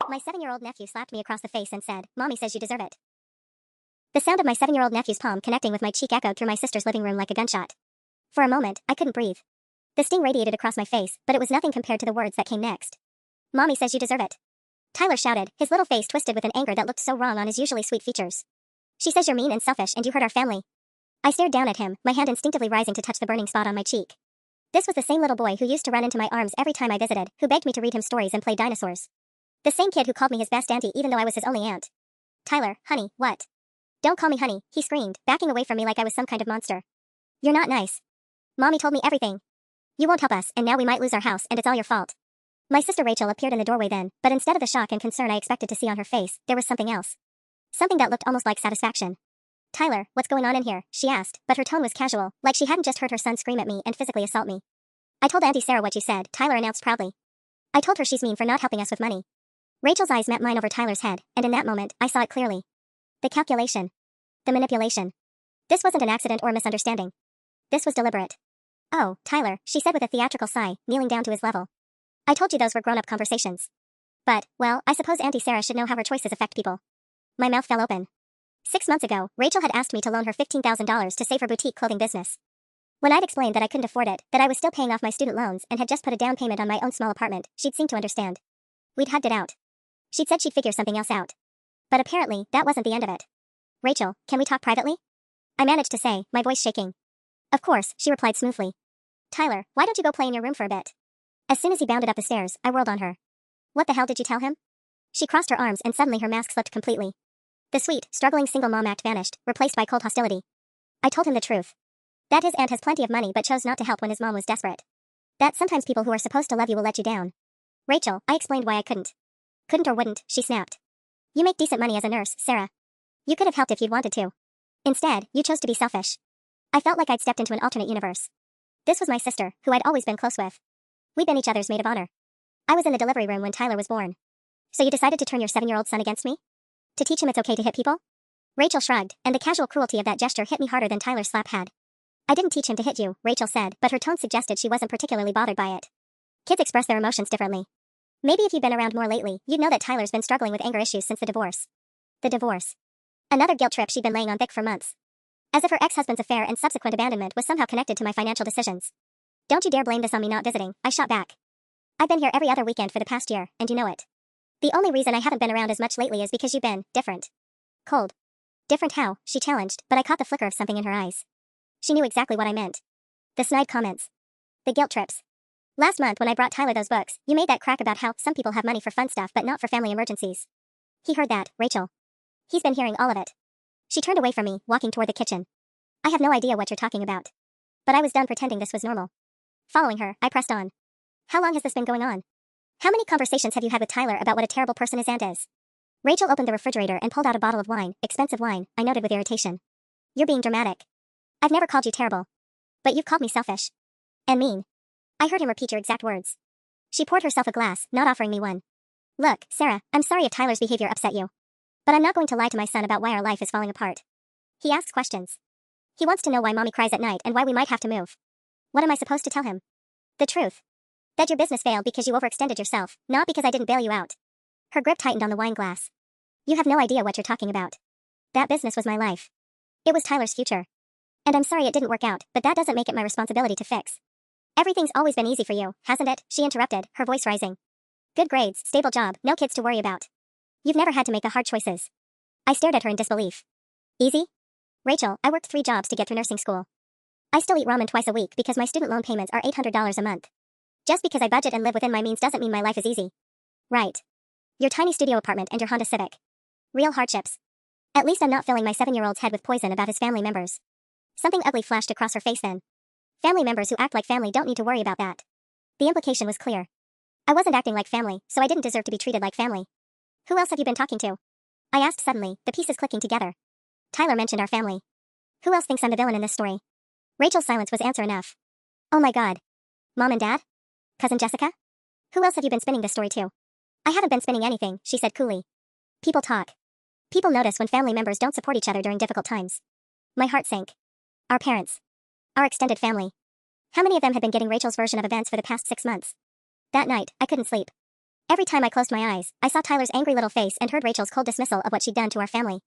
My 7-year-old nephew slapped me across the face and said, "Mommy says you deserve it." The sound of my 7-year-old nephew's palm connecting with my cheek echoed through my sister's living room like a gunshot. For a moment, I couldn't breathe. The sting radiated across my face, but it was nothing compared to the words that came next. "Mommy says you deserve it," Tyler shouted, his little face twisted with an anger that looked so wrong on his usually sweet features. "She says you're mean and selfish and you hurt our family." I stared down at him, my hand instinctively rising to touch the burning spot on my cheek. This was the same little boy who used to run into my arms every time I visited, who begged me to read him stories and play dinosaurs. The same kid who called me his best auntie even though I was his only aunt. "Tyler, honey, what?" "Don't call me honey," he screamed, backing away from me like I was some kind of monster. "You're not nice. Mommy told me everything. You won't help us, and now we might lose our house, and it's all your fault." My sister Rachel appeared in the doorway then, but instead of the shock and concern I expected to see on her face, there was something else. Something that looked almost like satisfaction. "Tyler, what's going on in here?" she asked, but her tone was casual, like she hadn't just heard her son scream at me and physically assault me. "I told Auntie Sarah what you said," Tyler announced proudly. "I told her she's mean for not helping us with money." Rachel's eyes met mine over Tyler's head, and in that moment, I saw it clearly. The calculation. The manipulation. This wasn't an accident or a misunderstanding. This was deliberate. "Oh, Tyler," she said with a theatrical sigh, kneeling down to his level. "I told you those were grown-up conversations. But, well, I suppose Auntie Sarah should know how her choices affect people." My mouth fell open. 6 months ago, Rachel had asked me to loan her $15,000 to save her boutique clothing business. When I'd explained that I couldn't afford it, that I was still paying off my student loans and had just put a down payment on my own small apartment, she'd seemed to understand. We'd hugged it out. She'd said she'd figure something else out. But apparently, that wasn't the end of it. "Rachel, can we talk privately?" I managed to say, my voice shaking. "Of course," she replied smoothly. "Tyler, why don't you go play in your room for a bit?" As soon as he bounded up the stairs, I whirled on her. "What the hell did you tell him?" She crossed her arms and suddenly her mask slipped completely. The sweet, struggling single mom act vanished, replaced by cold hostility. I told him the truth. That his aunt has plenty of money but chose not to help when his mom was desperate. That sometimes people who are supposed to love you will let you down. "Rachel," I explained why I couldn't. "Couldn't or wouldn't," she snapped. "You make decent money as a nurse, Sarah. You could have helped if you'd wanted to. Instead, you chose to be selfish." I felt like I'd stepped into an alternate universe. This was my sister, who I'd always been close with. We'd been each other's maid of honor. I was in the delivery room when Tyler was born. "So you decided to turn your 7-year-old son against me? To teach him it's okay to hit people?" Rachel shrugged, and the casual cruelty of that gesture hit me harder than Tyler's slap had. "I didn't teach him to hit you," Rachel said, but her tone suggested she wasn't particularly bothered by it. Kids express their emotions differently. Maybe if you'd been around more lately, you'd know that Tyler's been struggling with anger issues since the divorce. The divorce. Another guilt trip she'd been laying on thick for months. As if her ex-husband's affair and subsequent abandonment was somehow connected to my financial decisions. "Don't you dare blame this on me not visiting," I shot back. "I've been here every other weekend for the past year, and you know it. The only reason I haven't been around as much lately is because you've been different." "Cold." "Different how?" she challenged, but I caught the flicker of something in her eyes. She knew exactly what I meant. The snide comments. The guilt trips. "Last month when I brought Tyler those books, you made that crack about how some people have money for fun stuff but not for family emergencies. He heard that, Rachel. He's been hearing all of it." She turned away from me, walking toward the kitchen. "I have no idea what you're talking about." But I was done pretending this was normal. Following her, I pressed on. "How long has this been going on? How many conversations have you had with Tyler about what a terrible person his aunt is?" Rachel opened the refrigerator and pulled out a bottle of wine, expensive wine, I noted with irritation. "You're being dramatic. I've never called you terrible. But you've called me selfish. And mean." I heard him repeat your exact words. She poured herself a glass, not offering me one. "Look, Sarah, I'm sorry if Tyler's behavior upset you. But I'm not going to lie to my son about why our life is falling apart. He asks questions. He wants to know why mommy cries at night and why we might have to move. What am I supposed to tell him? The truth. That your business failed because you overextended yourself, not because I didn't bail you out." Her grip tightened on the wine glass. "You have no idea what you're talking about. That business was my life. It was Tyler's future. And I'm sorry it didn't work out, but that doesn't make it my responsibility to fix." "Everything's always been easy for you, hasn't it?" she interrupted, her voice rising. "Good grades, stable job, no kids to worry about. You've never had to make the hard choices." I stared at her in disbelief. "Easy? Rachel, I worked 3 jobs to get through nursing school. I still eat ramen twice a week because my student loan payments are $800 a month. Just because I budget and live within my means doesn't mean my life is easy. Right. Your tiny studio apartment and your Honda Civic. Real hardships. At least I'm not filling my 7-year-old's head with poison about his family members." Something ugly flashed across her face then. Family members who act like family don't need to worry about that. The implication was clear. I wasn't acting like family, so I didn't deserve to be treated like family. "Who else have you been talking to?" I asked suddenly, the pieces clicking together. Tyler mentioned our family. Who else thinks I'm the villain in this story? Rachel's silence was answer enough. "Oh my god. Mom and Dad? Cousin Jessica? Who else have you been spinning this story to?" "I haven't been spinning anything," she said coolly. "People talk. People notice when family members don't support each other during difficult times." My heart sank. Our parents. Our extended family. How many of them had been getting Rachel's version of events for the past 6 months? That night, I couldn't sleep. Every time I closed my eyes, I saw Tyler's angry little face and heard Rachel's cold dismissal of what she'd done to our family.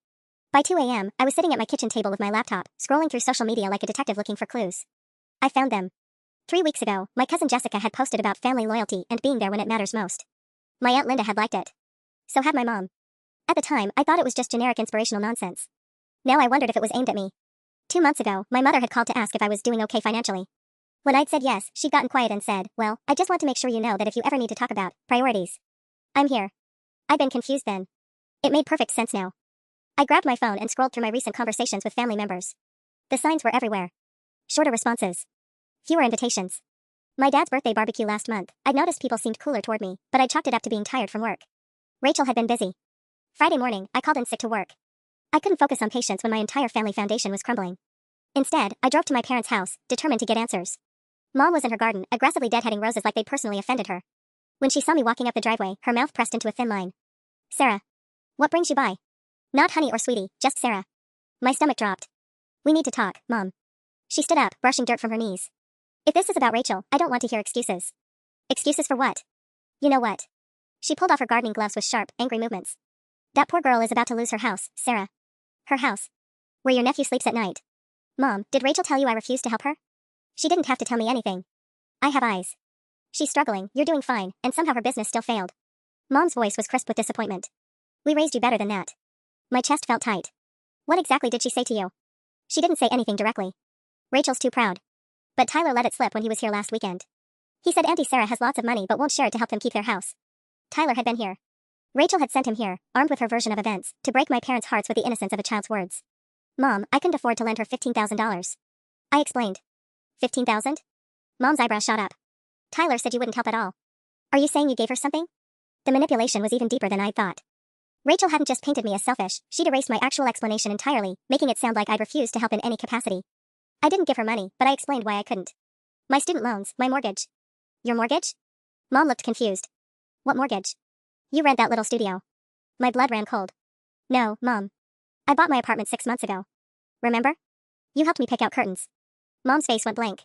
By 2 a.m., I was sitting at my kitchen table with my laptop, scrolling through social media like a detective looking for clues. I found them. 3 weeks ago, my cousin Jessica had posted about family loyalty and being there when it matters most. My Aunt Linda had liked it. So had my mom. At the time, I thought it was just generic inspirational nonsense. Now I wondered if it was aimed at me. 2 months ago, my mother had called to ask if I was doing okay financially. When I'd said yes, she'd gotten quiet and said, "Well, I just want to make sure you know that if you ever need to talk about priorities, I'm here." I'd been confused then. It made perfect sense now. I grabbed my phone and scrolled through my recent conversations with family members. The signs were everywhere. Shorter responses. Fewer invitations. My dad's birthday barbecue last month, I'd noticed people seemed cooler toward me, but I chalked it up to being tired from work. Rachel had been busy. Friday morning, I called in sick to work. I couldn't focus on patience when my entire family foundation was crumbling. Instead, I drove to my parents' house, determined to get answers. Mom was in her garden, aggressively deadheading roses like they'd personally offended her. When she saw me walking up the driveway, her mouth pressed into a thin line. "Sarah. What brings you by?" Not honey or sweetie, just Sarah. My stomach dropped. "We need to talk, Mom." She stood up, brushing dirt from her knees. "If this is about Rachel, I don't want to hear excuses." "Excuses for what?" "You know what." She pulled off her gardening gloves with sharp, angry movements. "That poor girl is about to lose her house, Sarah. Her house. Where your nephew sleeps at night." "Mom, did Rachel tell you I refused to help her?" "She didn't have to tell me anything. I have eyes. She's struggling, you're doing fine, and somehow her business still failed." Mom's voice was crisp with disappointment. "We raised you better than that." My chest felt tight. "What exactly did she say to you?" "She didn't say anything directly. Rachel's too proud. But Tyler let it slip when he was here last weekend. He said Auntie Sarah has lots of money but won't share it to help them keep their house. Tyler had been here. Rachel had sent him here, armed with her version of events, to break my parents' hearts with the innocence of a child's words. "Mom, I couldn't afford to lend her $15,000. I explained. "15,000? Mom's eyebrows shot up. "Tyler said you wouldn't help at all. Are you saying you gave her something?" The manipulation was even deeper than I'd thought. Rachel hadn't just painted me as selfish, she'd erased my actual explanation entirely, making it sound like I'd refused to help in any capacity. I didn't give her money, but I explained why I couldn't. "My student loans, my mortgage." "Your mortgage?" Mom looked confused. "What mortgage?" "You rent that little studio." My blood ran cold. "No, Mom. I bought my apartment 6 months ago. Remember? You helped me pick out curtains." Mom's face went blank.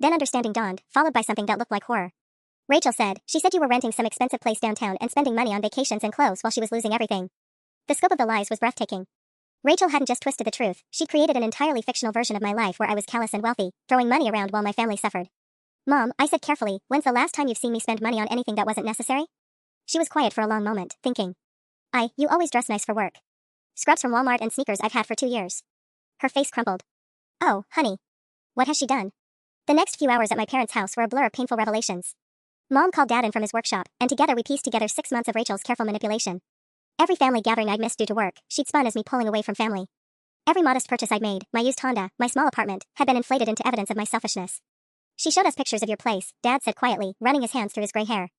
Then understanding dawned, followed by something that looked like horror. "Rachel said, she said you were renting some expensive place downtown and spending money on vacations and clothes while she was losing everything." The scope of the lies was breathtaking. Rachel hadn't just twisted the truth, she'd created an entirely fictional version of my life where I was callous and wealthy, throwing money around while my family suffered. "Mom," I said carefully, "when's the last time you've seen me spend money on anything that wasn't necessary?" She was quiet for a long moment, thinking. You always dress nice for work. Scrubs from Walmart and sneakers I've had for 2 years." Her face crumpled. "Oh, honey. What has she done?" The next few hours at my parents' house were a blur of painful revelations. Mom called Dad in from his workshop, and together we pieced together 6 months of Rachel's careful manipulation. Every family gathering I'd missed due to work, she'd spun as me pulling away from family. Every modest purchase I'd made, my used Honda, my small apartment, had been inflated into evidence of my selfishness. "She showed us pictures of your place," Dad said quietly, running his hands through his gray hair.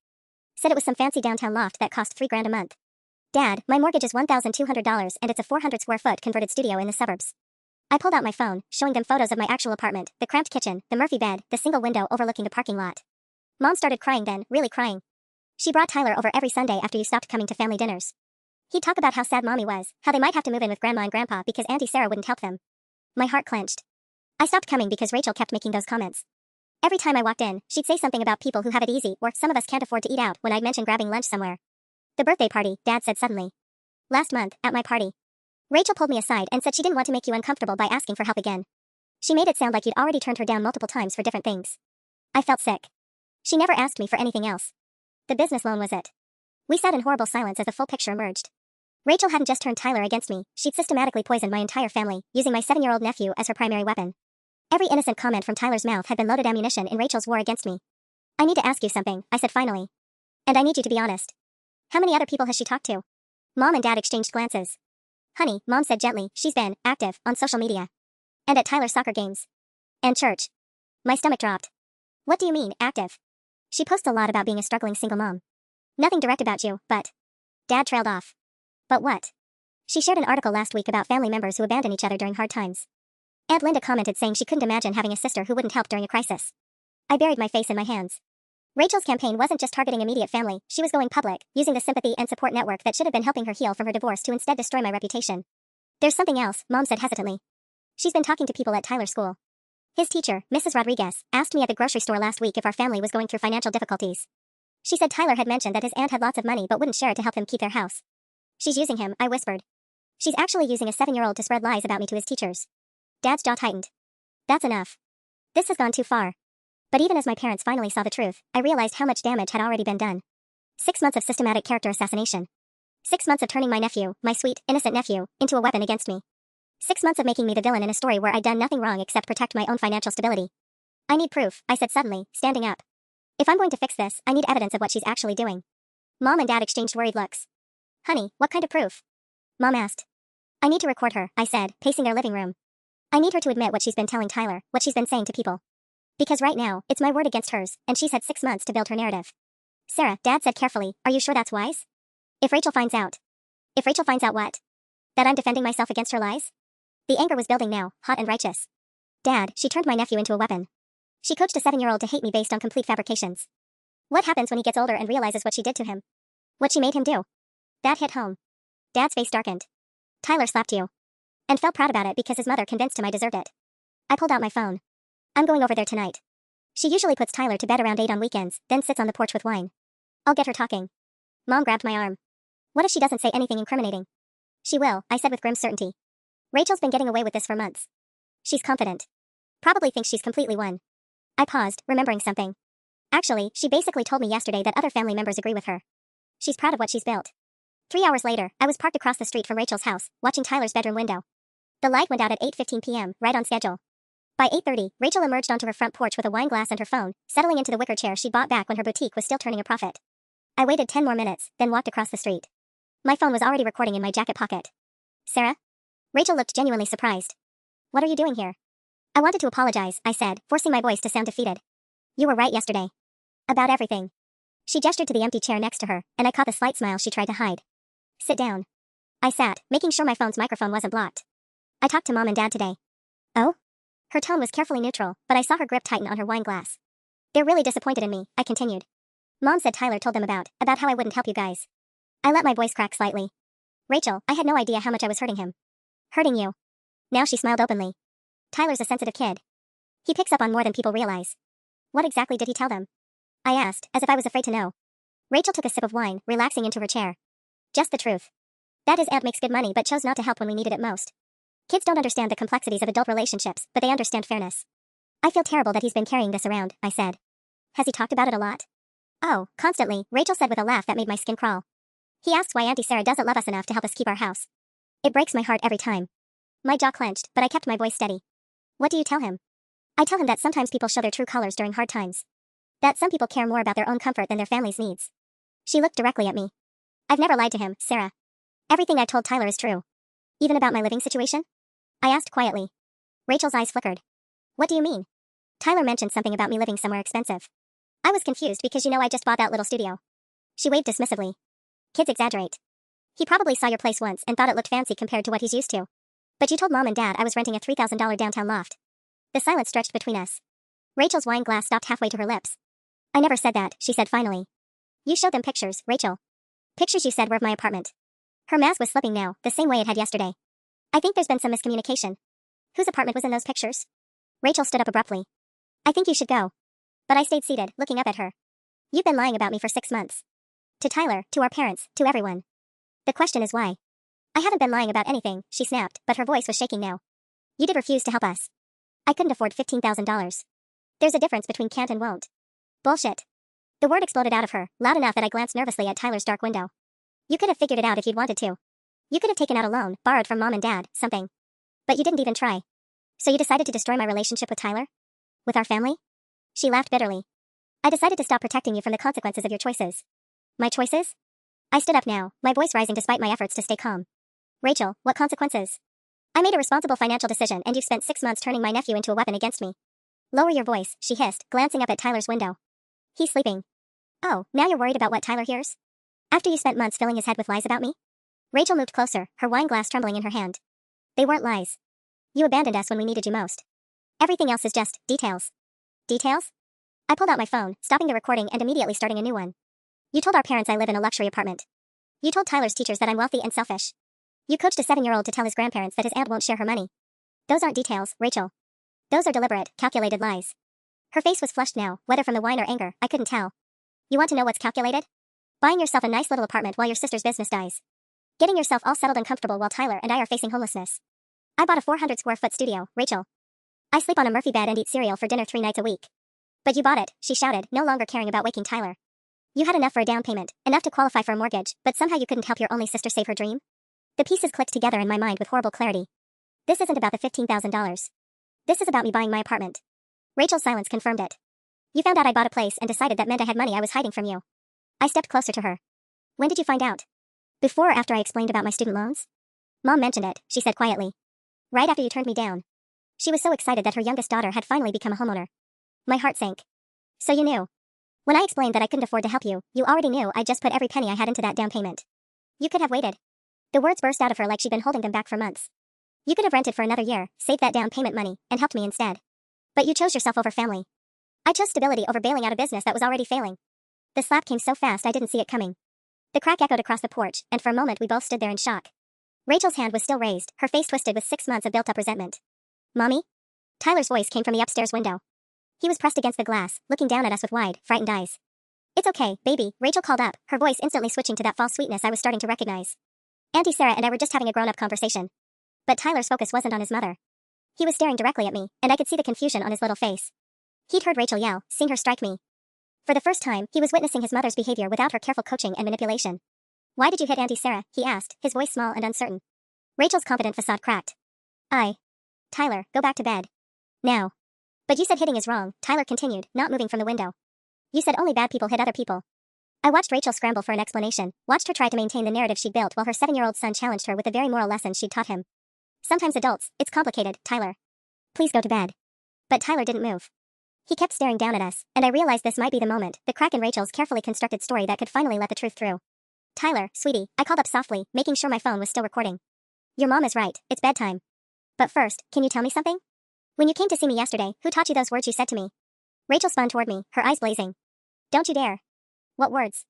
"Said it was some fancy downtown loft that cost $3,000 a month. Dad, my mortgage is $1,200 and it's a 400 square foot converted studio in the suburbs." I pulled out my phone, showing them photos of my actual apartment, the cramped kitchen, the Murphy bed, the single window overlooking the parking lot. Mom started crying then, really crying. "She brought Tyler over every Sunday after you stopped coming to family dinners. He'd talk about how sad Mommy was, how they might have to move in with Grandma and Grandpa because Auntie Sarah wouldn't help them." My heart clenched. I stopped coming because Rachel kept making those comments. Every time I walked in, she'd say something about people who have it easy or some of us can't afford to eat out when I'd mention grabbing lunch somewhere. "The birthday party," Dad said suddenly. "Last month, at my party. Rachel pulled me aside and said she didn't want to make you uncomfortable by asking for help again. She made it sound like you'd already turned her down multiple times for different things." I felt sick. She never asked me for anything else. The business loan was it. We sat in horrible silence as the full picture emerged. Rachel hadn't just turned Tyler against me, she'd systematically poisoned my entire family, using my 7-year-old nephew as her primary weapon. Every innocent comment from Tyler's mouth had been loaded ammunition in Rachel's war against me. "I need to ask you something," I said finally. "And I need you to be honest. How many other people has she talked to?" Mom and Dad exchanged glances. "Honey," Mom said gently, "she's been active on social media. And at Tyler's soccer games. And church." My stomach dropped. "What do you mean, active?" "She posts a lot about being a struggling single mom. Nothing direct about you, but..." Dad trailed off. "But what?" "She shared an article last week about family members who abandon each other during hard times. Aunt Linda commented saying she couldn't imagine having a sister who wouldn't help during a crisis." I buried my face in my hands. Rachel's campaign wasn't just targeting immediate family, she was going public, using the sympathy and support network that should have been helping her heal from her divorce to instead destroy my reputation. "There's something else," Mom said hesitantly. "She's been talking to people at Tyler's school. His teacher, Mrs. Rodriguez, asked me at the grocery store last week if our family was going through financial difficulties. She said Tyler had mentioned that his aunt had lots of money but wouldn't share it to help him keep their house. She's using him, I whispered. She's actually using a 7-year-old to spread lies about me to his teachers. Dad's jaw tightened. That's enough. This has gone too far. But even as my parents finally saw the truth, I realized how much damage had already been done. 6 months of systematic character assassination. 6 months of turning my nephew, my sweet, innocent nephew, into a weapon against me. 6 months of making me the villain in a story where I'd done nothing wrong except protect my own financial stability. I need proof, I said suddenly, standing up. If I'm going to fix this, I need evidence of what she's actually doing. Mom and Dad exchanged worried looks. Honey, what kind of proof? Mom asked. I need to record her, I said, pacing their living room. I need her to admit what she's been telling Tyler, what she's been saying to people. Because right now, it's my word against hers, and she's had 6 months to build her narrative. Sarah, Dad said carefully, are you sure that's wise? If Rachel finds out. If Rachel finds out what? That I'm defending myself against her lies? The anger was building now, hot and righteous. Dad, she turned my nephew into a weapon. She coached a 7-year-old to hate me based on complete fabrications. What happens when he gets older and realizes what she did to him? What she made him do? That hit home. Dad's face darkened. Tyler slapped you. And felt proud about it because his mother convinced him I deserved it. I pulled out my phone. I'm going over there tonight. She usually puts Tyler to bed around 8 on weekends, then sits on the porch with wine. I'll get her talking. Mom grabbed my arm. What if she doesn't say anything incriminating? She will, I said with grim certainty. Rachel's been getting away with this for months. She's confident. Probably thinks she's completely won. I paused, remembering something. Actually, she basically told me yesterday that other family members agree with her. She's proud of what she's built. 3 hours later, I was parked across the street from Rachel's house, watching Tyler's bedroom window. The light went out at 8:15 p.m., right on schedule. By 8:30, Rachel emerged onto her front porch with a wine glass and her phone, settling into the wicker chair she'd bought back when her boutique was still turning a profit. I waited 10 more minutes, then walked across the street. My phone was already recording in my jacket pocket. Sarah? Rachel looked genuinely surprised. What are you doing here? I wanted to apologize, I said, forcing my voice to sound defeated. You were right yesterday. About everything. She gestured to the empty chair next to her, and I caught the slight smile she tried to hide. Sit down. I sat, making sure my phone's microphone wasn't blocked. I talked to Mom and Dad today. Oh? Her tone was carefully neutral, but I saw her grip tighten on her wine glass. They're really disappointed in me, I continued. Mom said Tyler told them about how I wouldn't help you guys. I let my voice crack slightly. Rachel, I had no idea how much I was hurting him. Hurting you. Now she smiled openly. Tyler's a sensitive kid. He picks up on more than people realize. What exactly did he tell them? I asked, as if I was afraid to know. Rachel took a sip of wine, relaxing into her chair. Just the truth. That his aunt makes good money but chose not to help when we needed it most. Kids don't understand the complexities of adult relationships, but they understand fairness. I feel terrible that he's been carrying this around, I said. Has he talked about it a lot? Oh, constantly, Rachel said with a laugh that made my skin crawl. He asks why Auntie Sarah doesn't love us enough to help us keep our house. It breaks my heart every time. My jaw clenched, but I kept my voice steady. What do you tell him? I tell him that sometimes people show their true colors during hard times. That some people care more about their own comfort than their family's needs. She looked directly at me. I've never lied to him, Sarah. Everything I've told Tyler is true. Even about my living situation? I asked quietly. Rachel's eyes flickered. What do you mean? Tyler mentioned something about me living somewhere expensive. I was confused because I just bought that little studio. She waved dismissively. Kids exaggerate. He probably saw your place once and thought it looked fancy compared to what he's used to. But you told Mom and Dad I was renting a $3,000 downtown loft. The silence stretched between us. Rachel's wine glass stopped halfway to her lips. I never said that, she said finally. You showed them pictures, Rachel. Pictures you said were of my apartment. Her mask was slipping now, the same way it had yesterday. I think there's been some miscommunication. Whose apartment was in those pictures? Rachel stood up abruptly. I think you should go. But I stayed seated, looking up at her. You've been lying about me for 6 months. To Tyler, to our parents, to everyone. The question is why? I haven't been lying about anything, she snapped, but her voice was shaking now. You did refuse to help us. I couldn't afford $15,000. There's a difference between can't and won't. Bullshit. The word exploded out of her, loud enough that I glanced nervously at Tyler's dark window. You could have figured it out if you'd wanted to. You could have taken out a loan, borrowed from Mom and Dad, something. But you didn't even try. So you decided to destroy my relationship with Tyler? With our family? She laughed bitterly. I decided to stop protecting you from the consequences of your choices. My choices? I stood up now, my voice rising despite my efforts to stay calm. Rachel, what consequences? I made a responsible financial decision and you've spent 6 months turning my nephew into a weapon against me. Lower your voice, she hissed, glancing up at Tyler's window. He's sleeping. Oh, now you're worried about what Tyler hears? After you spent months filling his head with lies about me? Rachel moved closer, her wine glass trembling in her hand. They weren't lies. You abandoned us when we needed you most. Everything else is just details. Details? I pulled out my phone, stopping the recording and immediately starting a new one. You told our parents I live in a luxury apartment. You told Tyler's teachers that I'm wealthy and selfish. You coached a 7-year-old to tell his grandparents that his aunt won't share her money. Those aren't details, Rachel. Those are deliberate, calculated lies. Her face was flushed now, whether from the wine or anger, I couldn't tell. You want to know what's calculated? Buying yourself a nice little apartment while your sister's business dies. Getting yourself all settled and comfortable while Tyler and I are facing homelessness. I bought a 400 square foot studio, Rachel. I sleep on a Murphy bed and eat cereal for dinner 3 nights a week. But you bought it, she shouted, no longer caring about waking Tyler. You had enough for a down payment, enough to qualify for a mortgage, but somehow you couldn't help your only sister save her dream? The pieces clicked together in my mind with horrible clarity. This isn't about the $15,000. This is about me buying my apartment. Rachel's silence confirmed it. You found out I bought a place and decided that meant I had money I was hiding from you. I stepped closer to her. When did you find out? Before or after I explained about my student loans? Mom mentioned it, she said quietly. Right after you turned me down. She was so excited that her youngest daughter had finally become a homeowner. My heart sank. So you knew. When I explained that I couldn't afford to help you, you already knew I'd just put every penny I had into that down payment. You could have waited. The words burst out of her like she'd been holding them back for months. You could have rented for another year, saved that down payment money, and helped me instead. But you chose yourself over family. I chose stability over bailing out a business that was already failing. The slap came so fast I didn't see it coming. The crack echoed across the porch, and for a moment we both stood there in shock. Rachel's hand was still raised, her face twisted with 6 months of built-up resentment. Mommy? Tyler's voice came from the upstairs window. He was pressed against the glass, looking down at us with wide, frightened eyes. It's okay, baby, Rachel called up, her voice instantly switching to that false sweetness I was starting to recognize. Auntie Sarah and I were just having a grown-up conversation. But Tyler's focus wasn't on his mother. He was staring directly at me, and I could see the confusion on his little face. He'd heard Rachel yell, seeing her strike me. For the first time, he was witnessing his mother's behavior without her careful coaching and manipulation. Why did you hit Auntie Sarah? He asked, his voice small and uncertain. Rachel's confident facade cracked. Tyler, go back to bed. Now. But you said hitting is wrong, Tyler continued, not moving from the window. You said only bad people hit other people. I watched Rachel scramble for an explanation, watched her try to maintain the narrative she'd built while her 7-year-old son challenged her with the very moral lessons she'd taught him. Sometimes adults, it's complicated, Tyler. Please go to bed. But Tyler didn't move. He kept staring down at us, and I realized this might be the moment, the crack in Rachel's carefully constructed story that could finally let the truth through. Tyler, sweetie, I called up softly, making sure my phone was still recording. Your mom is right, it's bedtime. But first, can you tell me something? When you came to see me yesterday, who taught you those words you said to me? Rachel spun toward me, her eyes blazing. Don't you dare. What words?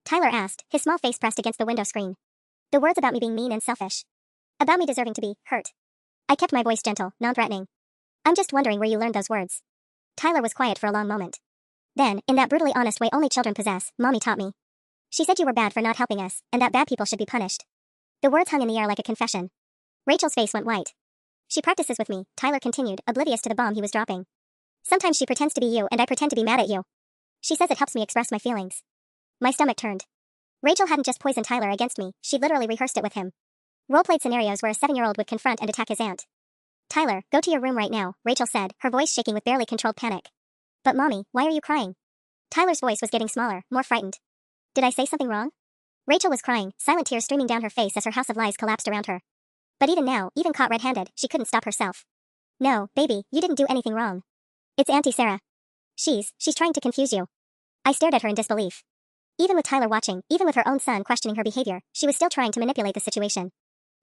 Tyler asked, his small face pressed against the window screen. The words about me being mean and selfish. About me deserving to be hurt. I kept my voice gentle, non-threatening. I'm just wondering where you learned those words. Tyler was quiet for a long moment. Then, in that brutally honest way only children possess, Mommy taught me. She said you were bad for not helping us, and that bad people should be punished. The words hung in the air like a confession. Rachel's face went white. She practices with me, Tyler continued, oblivious to the bomb he was dropping. Sometimes she pretends to be you and I pretend to be mad at you. She says it helps me express my feelings. My stomach turned. Rachel hadn't just poisoned Tyler against me, she'd literally rehearsed it with him. Role-played scenarios where a 7-year-old would confront and attack his aunt. Tyler, go to your room right now, Rachel said, her voice shaking with barely controlled panic. But Mommy, why are you crying? Tyler's voice was getting smaller, more frightened. Did I say something wrong? Rachel was crying, silent tears streaming down her face as her house of lies collapsed around her. But even now, even caught red-handed, she couldn't stop herself. No, baby, you didn't do anything wrong. It's Auntie Sarah. She's trying to confuse you. I stared at her in disbelief. Even with Tyler watching, even with her own son questioning her behavior, she was still trying to manipulate the situation.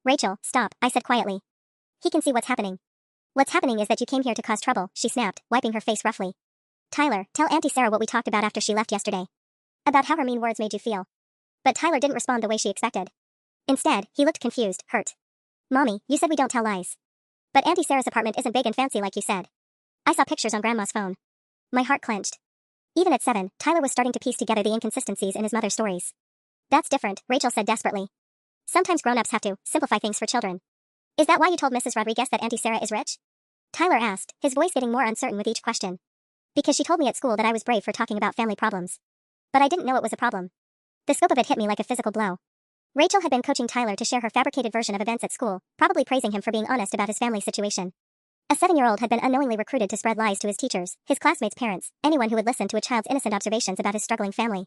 Rachel, stop, I said quietly. He can see what's happening. What's happening is that you came here to cause trouble, she snapped, wiping her face roughly. Tyler, tell Auntie Sarah what we talked about after she left yesterday. About how her mean words made you feel. But Tyler didn't respond the way she expected. Instead, he looked confused, hurt. Mommy, you said we don't tell lies. But Auntie Sarah's apartment isn't big and fancy like you said. I saw pictures on Grandma's phone. My heart clenched. Even at 7, Tyler was starting to piece together the inconsistencies in his mother's stories. That's different, Rachel said desperately. Sometimes grown-ups have to simplify things for children. Is that why you told Mrs. Rodriguez that Auntie Sarah is rich? Tyler asked, his voice getting more uncertain with each question. Because she told me at school that I was brave for talking about family problems. But I didn't know it was a problem. The scope of it hit me like a physical blow. Rachel had been coaching Tyler to share her fabricated version of events at school, probably praising him for being honest about his family situation. A 7-year-old had been unknowingly recruited to spread lies to his teachers, his classmates' parents, anyone who would listen to a child's innocent observations about his struggling family.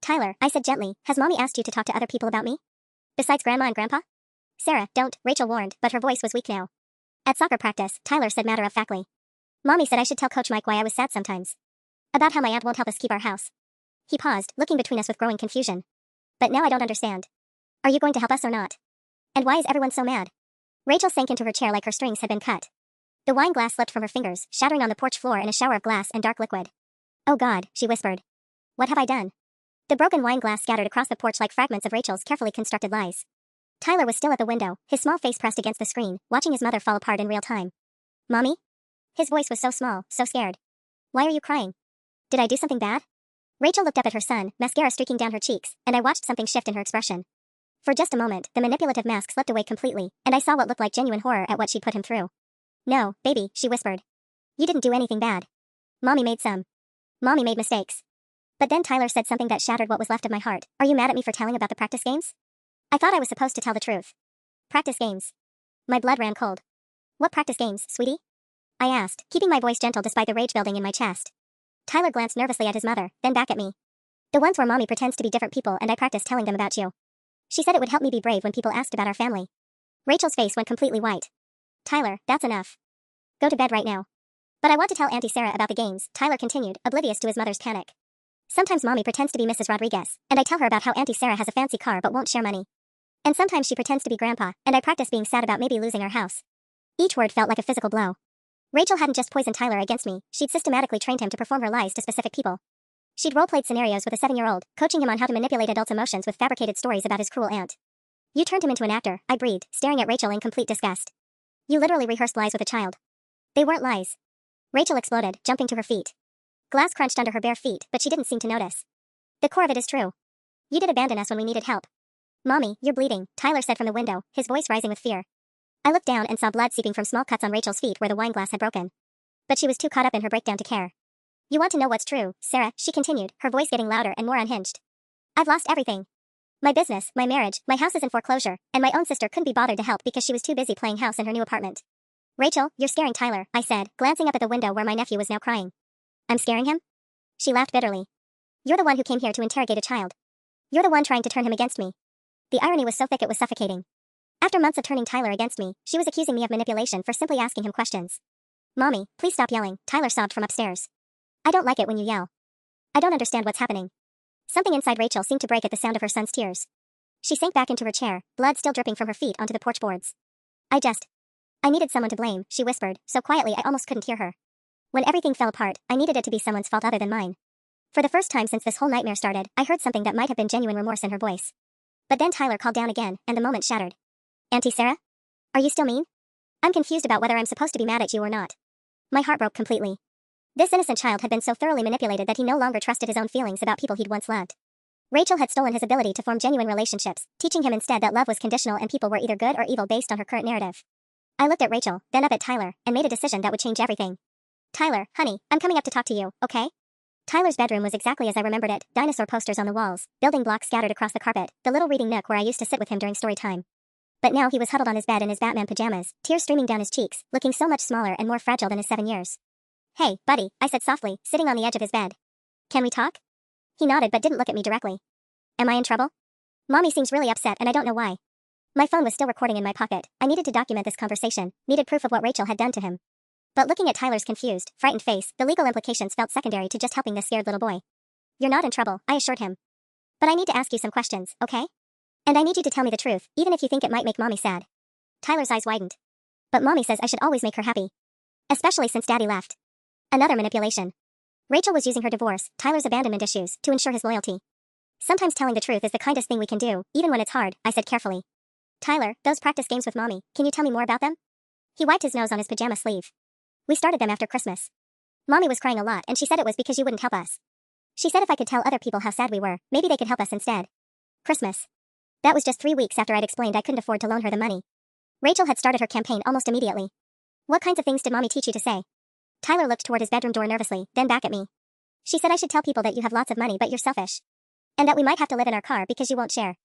Tyler, I said gently, has Mommy asked you to talk to other people about me? Besides Grandma and Grandpa? Sarah, don't, Rachel warned, but her voice was weak now. At soccer practice, Tyler said matter-of-factly. Mommy said I should tell Coach Mike why I was sad sometimes. About how my aunt won't help us keep our house. He paused, looking between us with growing confusion. But now I don't understand. Are you going to help us or not? And why is everyone so mad? Rachel sank into her chair like her strings had been cut. The wine glass slipped from her fingers, shattering on the porch floor in a shower of glass and dark liquid. Oh God, she whispered. What have I done? The broken wine glass scattered across the porch like fragments of Rachel's carefully constructed lies. Tyler was still at the window, his small face pressed against the screen, watching his mother fall apart in real time. Mommy? His voice was so small, so scared. Why are you crying? Did I do something bad? Rachel looked up at her son, mascara streaking down her cheeks, and I watched something shift in her expression. For just a moment, the manipulative mask slipped away completely, and I saw what looked like genuine horror at what she'd put him through. No, baby, she whispered. You didn't do anything bad. Mommy made mistakes. But then Tyler said something that shattered what was left of my heart. Are you mad at me for telling about the practice games? I thought I was supposed to tell the truth. Practice games. My blood ran cold. What practice games, sweetie? I asked, keeping my voice gentle despite the rage building in my chest. Tyler glanced nervously at his mother, then back at me. The ones where mommy pretends to be different people and I practice telling them about you. She said it would help me be brave when people asked about our family. Rachel's face went completely white. Tyler, that's enough. Go to bed right now. But I want to tell Auntie Sarah about the games, Tyler continued, oblivious to his mother's panic. Sometimes mommy pretends to be Mrs. Rodriguez, and I tell her about how Auntie Sarah has a fancy car but won't share money. And sometimes she pretends to be grandpa, and I practice being sad about maybe losing our house. Each word felt like a physical blow. Rachel hadn't just poisoned Tyler against me, she'd systematically trained him to perform her lies to specific people. She'd role-played scenarios with a 7-year-old, coaching him on how to manipulate adults' emotions with fabricated stories about his cruel aunt. You turned him into an actor, I breathed, staring at Rachel in complete disgust. You literally rehearsed lies with a child. They weren't lies. Rachel exploded, jumping to her feet. Glass crunched under her bare feet, but she didn't seem to notice. The core of it is true. You did abandon us when we needed help. Mommy, you're bleeding, Tyler said from the window, his voice rising with fear. I looked down and saw blood seeping from small cuts on Rachel's feet where the wine glass had broken. But she was too caught up in her breakdown to care. You want to know what's true, Sarah, she continued, her voice getting louder and more unhinged. I've lost everything. My business, my marriage, my house is in foreclosure, and my own sister couldn't be bothered to help because she was too busy playing house in her new apartment. Rachel, you're scaring Tyler, I said, glancing up at the window where my nephew was now crying. I'm scaring him? She laughed bitterly. You're the one who came here to interrogate a child. You're the one trying to turn him against me. The irony was so thick it was suffocating. After months of turning Tyler against me, she was accusing me of manipulation for simply asking him questions. Mommy, please stop yelling, Tyler sobbed from upstairs. I don't like it when you yell. I don't understand what's happening. Something inside Rachel seemed to break at the sound of her son's tears. She sank back into her chair, blood still dripping from her feet onto the porch boards. I needed someone to blame, she whispered, so quietly I almost couldn't hear her. When everything fell apart, I needed it to be someone's fault other than mine. For the first time since this whole nightmare started, I heard something that might have been genuine remorse in her voice. But then Tyler called down again, and the moment shattered. Auntie Sarah? Are you still mean? I'm confused about whether I'm supposed to be mad at you or not. My heart broke completely. This innocent child had been so thoroughly manipulated that he no longer trusted his own feelings about people he'd once loved. Rachel had stolen his ability to form genuine relationships, teaching him instead that love was conditional and people were either good or evil based on her current narrative. I looked at Rachel, then up at Tyler, and made a decision that would change everything. Tyler, honey, I'm coming up to talk to you, okay? Tyler's bedroom was exactly as I remembered it, dinosaur posters on the walls, building blocks scattered across the carpet, the little reading nook where I used to sit with him during story time. But now he was huddled on his bed in his Batman pajamas, tears streaming down his cheeks, looking so much smaller and more fragile than his 7 years. Hey, buddy, I said softly, sitting on the edge of his bed. Can we talk? He nodded but didn't look at me directly. Am I in trouble? Mommy seems really upset and I don't know why. My phone was still recording in my pocket. I needed to document this conversation, needed proof of what Rachel had done to him. But looking at Tyler's confused, frightened face, the legal implications felt secondary to just helping this scared little boy. You're not in trouble, I assured him. But I need to ask you some questions, okay? And I need you to tell me the truth, even if you think it might make Mommy sad. Tyler's eyes widened. But Mommy says I should always make her happy. Especially since Daddy left. Another manipulation. Rachel was using her divorce, Tyler's abandonment issues, to ensure his loyalty. Sometimes telling the truth is the kindest thing we can do, even when it's hard, I said carefully. Tyler, those practice games with Mommy, can you tell me more about them? He wiped his nose on his pajama sleeve. We started them after Christmas. Mommy was crying a lot and she said it was because you wouldn't help us. She said if I could tell other people how sad we were, maybe they could help us instead. Christmas. That was just 3 weeks after I'd explained I couldn't afford to loan her the money. Rachel had started her campaign almost immediately. What kinds of things did Mommy teach you to say? Tyler looked toward his bedroom door nervously, then back at me. She said I should tell people that you have lots of money but you're selfish. And that we might have to live in our car because you won't share.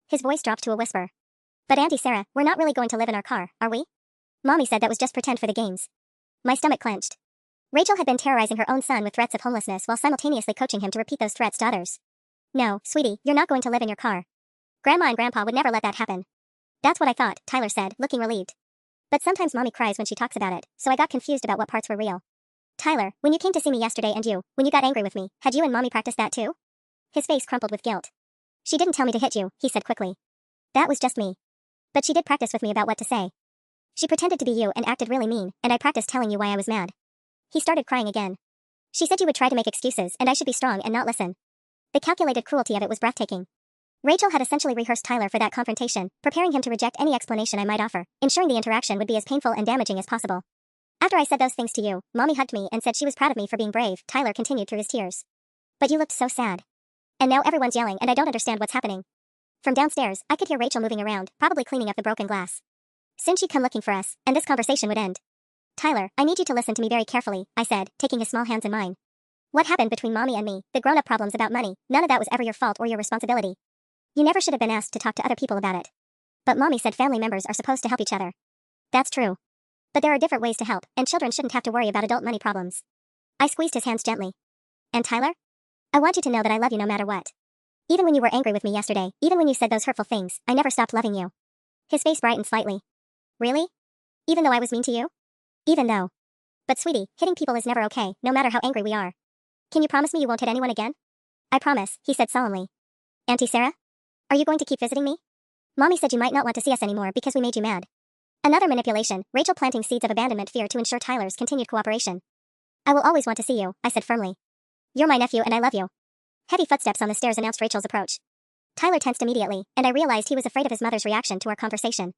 His voice dropped to a whisper. But Auntie Sarah, we're not really going to live in our car, are we? Mommy said that was just pretend for the games. My stomach clenched. Rachel had been terrorizing her own son with threats of homelessness while simultaneously coaching him to repeat those threats to others. No, sweetie, you're not going to live in your car. Grandma and Grandpa would never let that happen. That's what I thought, Tyler said, looking relieved. But sometimes Mommy cries when she talks about it, so I got confused about what parts were real. Tyler, when you came to see me yesterday and when you got angry with me, had you and Mommy practiced that too? His face crumpled with guilt. She didn't tell me to hit you, he said quickly. That was just me. But she did practice with me about what to say. She pretended to be you and acted really mean, and I practiced telling you why I was mad. He started crying again. She said you would try to make excuses and I should be strong and not listen. The calculated cruelty of it was breathtaking. Rachel had essentially rehearsed Tyler for that confrontation, preparing him to reject any explanation I might offer, ensuring the interaction would be as painful and damaging as possible. After I said those things to you, Mommy hugged me and said she was proud of me for being brave, Tyler continued through his tears. But you looked so sad. And now everyone's yelling and I don't understand what's happening. From downstairs, I could hear Rachel moving around, probably cleaning up the broken glass. Soon she'd come looking for us, and this conversation would end. Tyler, I need you to listen to me very carefully, I said, taking his small hands in mine. What happened between Mommy and me, the grown-up problems about money, none of that was ever your fault or your responsibility. You never should have been asked to talk to other people about it. But Mommy said family members are supposed to help each other. That's true. But there are different ways to help, and children shouldn't have to worry about adult money problems. I squeezed his hands gently. And Tyler? I want you to know that I love you no matter what. Even when you were angry with me yesterday, even when you said those hurtful things, I never stopped loving you. His face brightened slightly. Really? Even though I was mean to you? Even though. But sweetie, hitting people is never okay, no matter how angry we are. Can you promise me you won't hit anyone again? I promise, he said solemnly. Auntie Sarah? Are you going to keep visiting me? Mommy said you might not want to see us anymore because we made you mad. Another manipulation, Rachel planting seeds of abandonment fear to ensure Tyler's continued cooperation. I will always want to see you, I said firmly. You're my nephew and I love you. Heavy footsteps on the stairs announced Rachel's approach. Tyler tensed immediately, and I realized he was afraid of his mother's reaction to our conversation.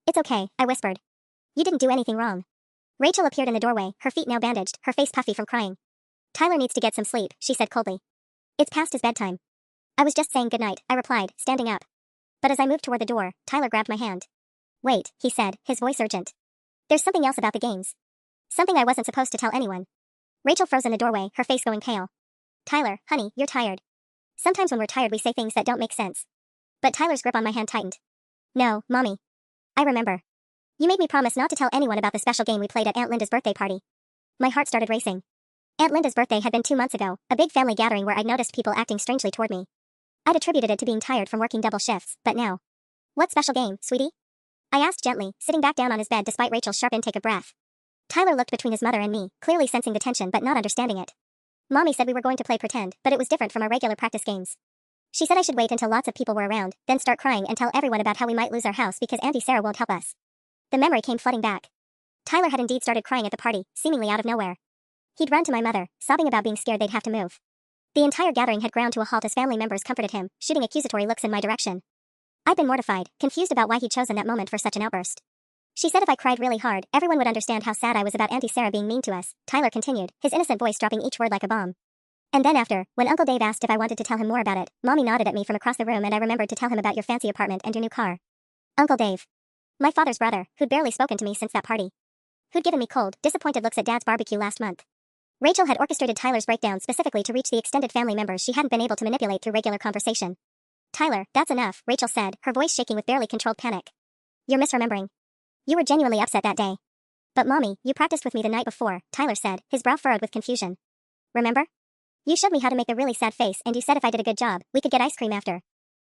It's okay, I whispered. You didn't do anything wrong. Rachel appeared in the doorway, her feet now bandaged, her face puffy from crying. Tyler needs to get some sleep, she said coldly. It's past his bedtime. I was just saying goodnight, I replied, standing up. But as I moved toward the door, Tyler grabbed my hand. Wait, he said, his voice urgent. There's something else about the games. Something I wasn't supposed to tell anyone. Rachel froze in the doorway, her face going pale. Tyler, honey, you're tired. Sometimes when we're tired we say things that don't make sense. But Tyler's grip on my hand tightened. No, Mommy. I remember. You made me promise not to tell anyone about the special game we played at Aunt Linda's birthday party. My heart started racing. Aunt Linda's birthday had been 2 months ago, a big family gathering where I'd noticed people acting strangely toward me. I'd attributed it to being tired from working double shifts, but now. What special game, sweetie? I asked gently, sitting back down on his bed despite Rachel's sharp intake of breath. Tyler looked between his mother and me, clearly sensing the tension but not understanding it. Mommy said we were going to play pretend, but it was different from our regular practice games. She said I should wait until lots of people were around, then start crying and tell everyone about how we might lose our house because Auntie Sarah won't help us. The memory came flooding back. Tyler had indeed started crying at the party, seemingly out of nowhere. He'd run to my mother, sobbing about being scared they'd have to move. The entire gathering had ground to a halt as family members comforted him, shooting accusatory looks in my direction. I'd been mortified, confused about why he'd chosen that moment for such an outburst. She said if I cried really hard, everyone would understand how sad I was about Auntie Sarah being mean to us, Tyler continued, his innocent voice dropping each word like a bomb. And then after, when Uncle Dave asked if I wanted to tell him more about it, Mommy nodded at me from across the room and I remembered to tell him about your fancy apartment and your new car. Uncle Dave. My father's brother, who'd barely spoken to me since that party. Who'd given me cold, disappointed looks at Dad's barbecue last month. Rachel had orchestrated Tyler's breakdown specifically to reach the extended family members she hadn't been able to manipulate through regular conversation. Tyler, that's enough, Rachel said, her voice shaking with barely controlled panic. You're misremembering. You were genuinely upset that day. But Mommy, you practiced with me the night before, Tyler said, his brow furrowed with confusion. Remember? You showed me how to make a really sad face and you said if I did a good job, we could get ice cream after.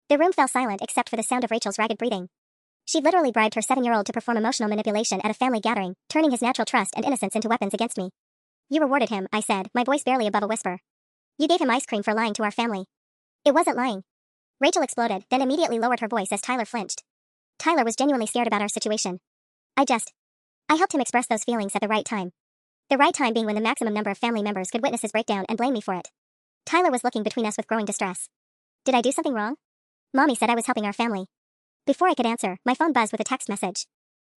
The room fell silent except for the sound of Rachel's ragged breathing. She'd literally bribed her 7-year-old to perform emotional manipulation at a family gathering, turning his natural trust and innocence into weapons against me. You rewarded him, I said, my voice barely above a whisper. You gave him ice cream for lying to our family. It wasn't lying. Rachel exploded, then immediately lowered her voice as Tyler flinched. Tyler was genuinely scared about our situation. I helped him express those feelings at the right time. The right time being when the maximum number of family members could witness his breakdown and blame me for it. Tyler was looking between us with growing distress. Did I do something wrong? Mommy said I was helping our family. Before I could answer, my phone buzzed with a text message.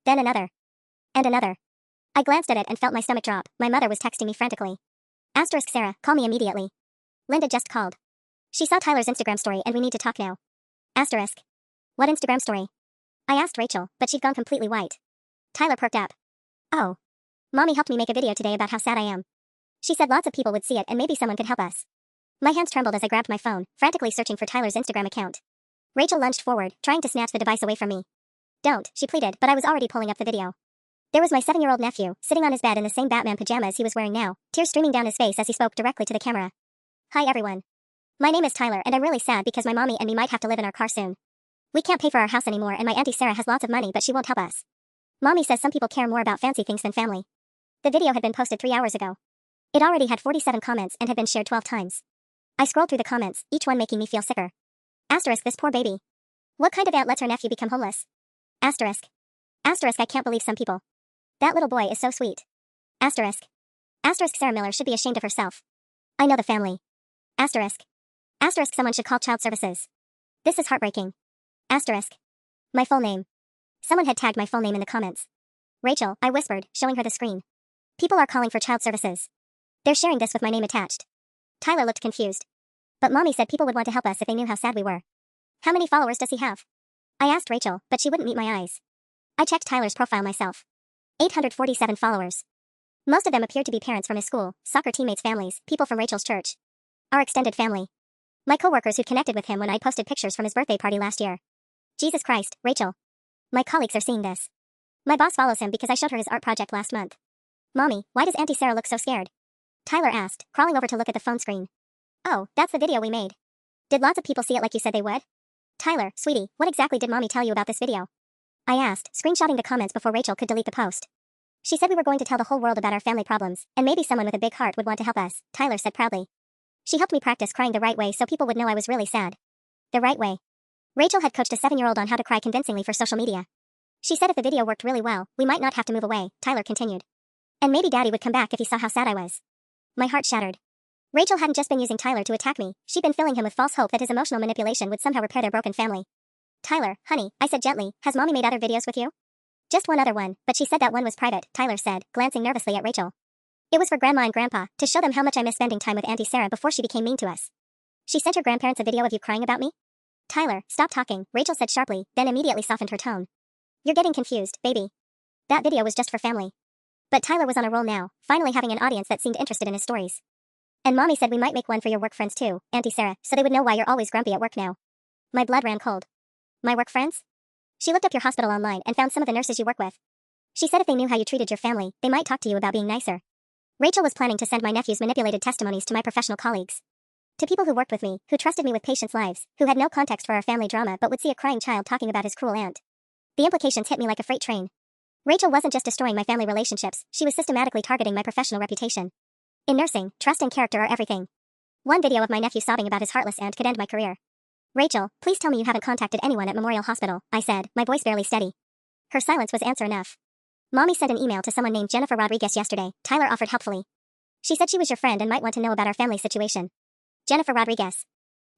Then another. And another. I glanced at it and felt my stomach drop. My mother was texting me frantically. Asterisk Sarah, call me immediately. Linda just called. She saw Tyler's Instagram story and we need to talk now. Asterisk. What Instagram story? I asked Rachel, but she'd gone completely white. Tyler perked up. Oh. Mommy helped me make a video today about how sad I am. She said lots of people would see it and maybe someone could help us. My hands trembled as I grabbed my phone, frantically searching for Tyler's Instagram account. Rachel lunged forward, trying to snatch the device away from me. Don't, she pleaded, but I was already pulling up the video. There was my 7-year-old nephew, sitting on his bed in the same Batman pajamas he was wearing now, tears streaming down his face as he spoke directly to the camera. Hi everyone. My name is Tyler and I'm really sad because my mommy and me might have to live in our car soon. We can't pay for our house anymore and my Auntie Sarah has lots of money but she won't help us. Mommy says some people care more about fancy things than family. The video had been posted 3 hours ago. It already had 47 comments and had been shared 12 times. I scrolled through the comments, each one making me feel sicker. Asterisk this poor baby. What kind of aunt lets her nephew become homeless? Asterisk. Asterisk I can't believe some people. That little boy is so sweet. Asterisk. Asterisk Sarah Miller should be ashamed of herself. I know the family. Asterisk. Asterisk someone should call child services. This is heartbreaking. Asterisk. My full name. Someone had tagged my full name in the comments. Rachel, I whispered, showing her the screen. People are calling for child services. They're sharing this with my name attached. Tyler looked confused. But Mommy said people would want to help us if they knew how sad we were. How many followers does he have? I asked Rachel, but she wouldn't meet my eyes. I checked Tyler's profile myself. 847 followers. Most of them appeared to be parents from his school, soccer teammates' families, people from Rachel's church. Our extended family. My coworkers who'd connected with him when I posted pictures from his birthday party last year. Jesus Christ, Rachel. My colleagues are seeing this. My boss follows him because I showed her his art project last month. Mommy, why does Auntie Sarah look so scared? Tyler asked, crawling over to look at the phone screen. Oh, that's the video we made. Did lots of people see it like you said they would? Tyler, sweetie, what exactly did Mommy tell you about this video? I asked, screenshotting the comments before Rachel could delete the post. She said we were going to tell the whole world about our family problems, and maybe someone with a big heart would want to help us, Tyler said proudly. She helped me practice crying the right way so people would know I was really sad. The right way. Rachel had coached a 7-year-old on how to cry convincingly for social media. She said if the video worked really well, we might not have to move away, Tyler continued. And maybe Daddy would come back if he saw how sad I was. My heart shattered. Rachel hadn't just been using Tyler to attack me, she'd been filling him with false hope that his emotional manipulation would somehow repair their broken family. Tyler, honey, I said gently, has Mommy made other videos with you? Just one other one, but she said that one was private, Tyler said, glancing nervously at Rachel. It was for Grandma and Grandpa, to show them how much I miss spending time with Auntie Sarah before she became mean to us. She sent her grandparents a video of you crying about me? Tyler, stop talking, Rachel said sharply, then immediately softened her tone. You're getting confused, baby. That video was just for family. But Tyler was on a roll now, finally having an audience that seemed interested in his stories. And Mommy said we might make one for your work friends too, Auntie Sarah, so they would know why you're always grumpy at work now. My blood ran cold. My work friends? She looked up your hospital online and found some of the nurses you work with. She said if they knew how you treated your family, they might talk to you about being nicer. Rachel was planning to send my nephew's manipulated testimonies to my professional colleagues. To people who worked with me, who trusted me with patients' lives, who had no context for our family drama but would see a crying child talking about his cruel aunt. The implications hit me like a freight train. Rachel wasn't just destroying my family relationships, she was systematically targeting my professional reputation. In nursing, trust and character are everything. One video of my nephew sobbing about his heartless aunt could end my career. Rachel, please tell me you haven't contacted anyone at Memorial Hospital, I said, my voice barely steady. Her silence was answer enough. Mommy sent an email to someone named Jennifer Rodriguez yesterday, Tyler offered helpfully. She said she was your friend and might want to know about our family situation. Jennifer Rodriguez.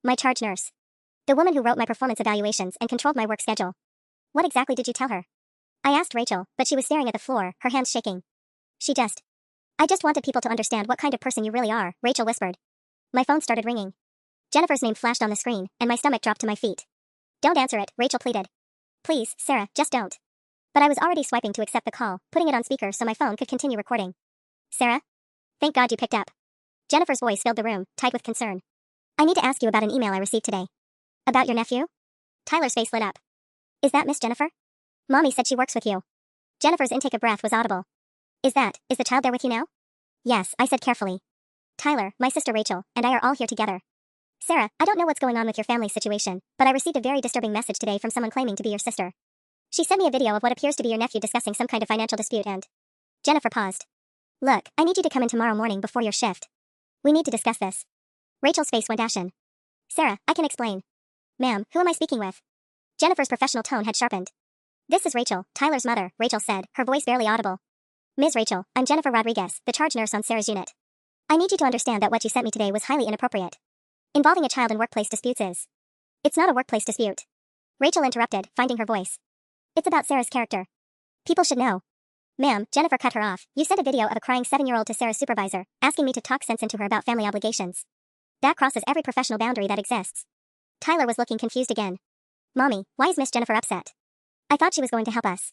My charge nurse. The woman who wrote my performance evaluations and controlled my work schedule. What exactly did you tell her? I asked Rachel, but she was staring at the floor, her hands shaking. I just wanted people to understand what kind of person you really are, Rachel whispered. My phone started ringing. Jennifer's name flashed on the screen, and my stomach dropped to my feet. Don't answer it, Rachel pleaded. Please, Sarah, just don't. But I was already swiping to accept the call, putting it on speaker so my phone could continue recording. Sarah? Thank God you picked up. Jennifer's voice filled the room, tight with concern. I need to ask you about an email I received today. About your nephew? Tyler's face lit up. Is that Miss Jennifer? Mommy said she works with you. Jennifer's intake of breath was audible. Is the child there with you now? Yes, I said carefully. Tyler, my sister Rachel, and I are all here together. Sarah, I don't know what's going on with your family situation, but I received a very disturbing message today from someone claiming to be your sister. She sent me a video of what appears to be your nephew discussing some kind of financial dispute and... Jennifer paused. Look, I need you to come in tomorrow morning before your shift. We need to discuss this. Rachel's face went ashen. Sarah, I can explain. Ma'am, who am I speaking with? Jennifer's professional tone had sharpened. This is Rachel, Tyler's mother, Rachel said, her voice barely audible. Ms. Rachel, I'm Jennifer Rodriguez, the charge nurse on Sarah's unit. I need you to understand that what you sent me today was highly inappropriate. Involving a child in workplace disputes is... It's not a workplace dispute. Rachel interrupted, finding her voice. It's about Sarah's character. People should know. Ma'am, Jennifer cut her off. You sent a video of a crying 7-year-old to Sarah's supervisor, asking me to talk sense into her about family obligations. That crosses every professional boundary that exists. Tyler was looking confused again. Mommy, why is Miss Jennifer upset? I thought she was going to help us.